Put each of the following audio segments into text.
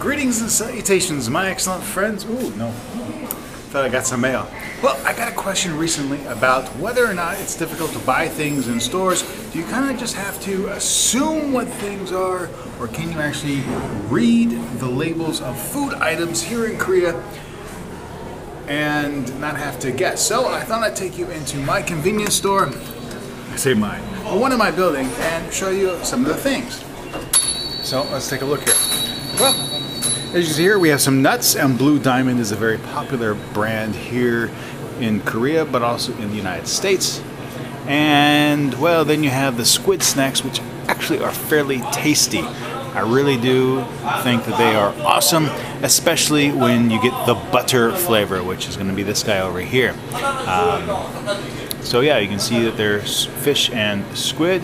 Greetings and salutations, my excellent friends. Ooh, no. Thought I got some mail. Well, I got a question recently about whether or not it's difficult to buy things in stores. Do you kind of just have to assume what things are, or can you actually read the labels of food items here in Korea and not have to guess? So I thought I'd take you into my convenience store, I say mine, one in my building, and show you some of the things. So let's take a look here. Well, as you can see here, we have some nuts, and Blue Diamond is a very popular brand here in Korea, but also in the United States. And, well, then you have the Squid Snacks, which actually are fairly tasty. I really do think that they are awesome, especially when you get the butter flavor, which is going to be this guy over here. So yeah, you can see that there's fish and squid,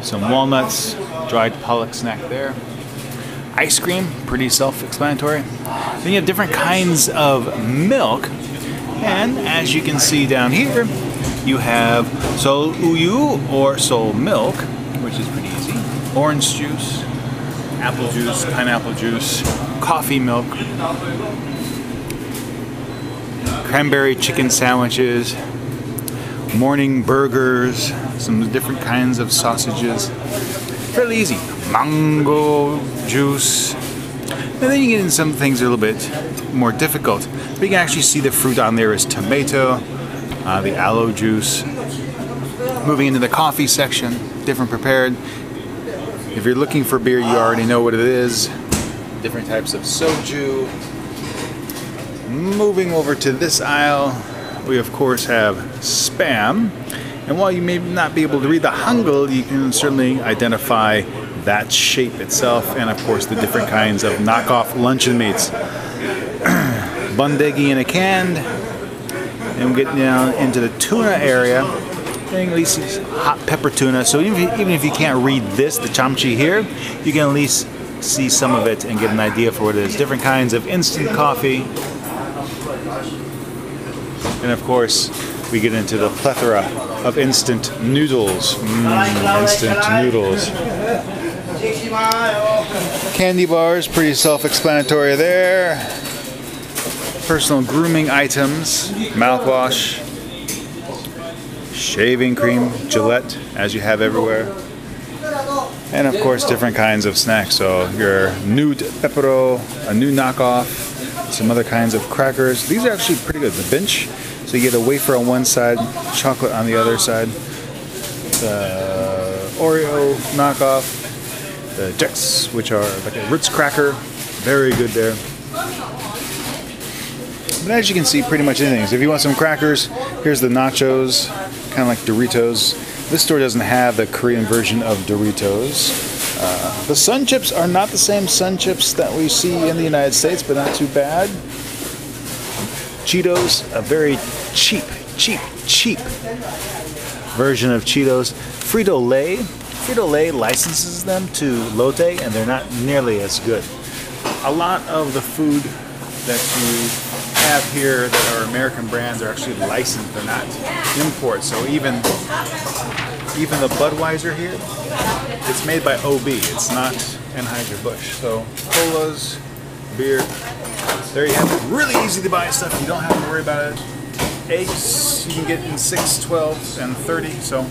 some walnuts, dried pollock snack there. Ice cream, pretty self-explanatory. Then you have different kinds of milk, and as you can see down here, you have Seoul Uyu or Seoul milk, which is pretty easy. Orange juice, apple juice, pineapple juice, coffee milk, cranberry chicken sandwiches, morning burgers, some different kinds of sausages. Fairly easy. Mango juice. And then you get into some things that are a little bit more difficult. But you can actually see the fruit on there is tomato, the aloe juice. Moving into the coffee section, different prepared. If you're looking for beer, you already know what it is. Different types of soju. Moving over to this aisle, we of course have Spam. And while you may not be able to read the Hangul, you can certainly identify that shape itself, and of course the different kinds of knockoff luncheon meats. Bundegi in a can, and we're getting down into the tuna area. At least hot pepper tuna. So even if you can't read this, the chamchi here, you can at least see some of it and get an idea for what it is. Different kinds of instant coffee, and of course we get into the plethora of instant noodles. Instant noodles. Candy bars, pretty self-explanatory there. Personal grooming items, mouthwash, shaving cream, Gillette, as you have everywhere. And of course different kinds of snacks. So your nude pepero, a new knockoff, some other kinds of crackers. These are actually pretty good. The bench. So you get a wafer on one side, chocolate on the other side. The Oreo knockoff. The Jets, which are like a Ritz cracker. Very good there. But as you can see, pretty much anything. So if you want some crackers, here's the nachos, kind of like Doritos. This store doesn't have the Korean version of Doritos. The Sun Chips are not the same Sun Chips that we see in the United States, but not too bad. Cheetos, a very cheap version of Cheetos. Frito-Lay licenses them to Lotte, and they're not nearly as good. A lot of the food that you have here that are American brands are actually licensed, they're not imports. So even the Budweiser here, it's made by OB, it's not Anheuser-Busch. So colas, beer, there you have it. Really easy to buy stuff, you don't have to worry about it. Eggs, you can get in 6, 12, and 30, so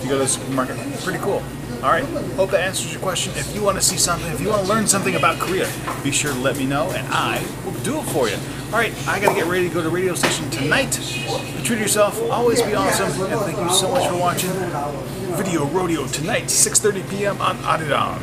you go to the supermarket. Pretty cool. Alright, hope that answers your question. If you want to see something, if you want to learn something about Korea, be sure to let me know and I will do it for you. Alright, I gotta get ready to go to the radio station tonight. Treat yourself, always be awesome, and thank you so much for watching Video Rodeo tonight, 6:30 p.m. on Adidan.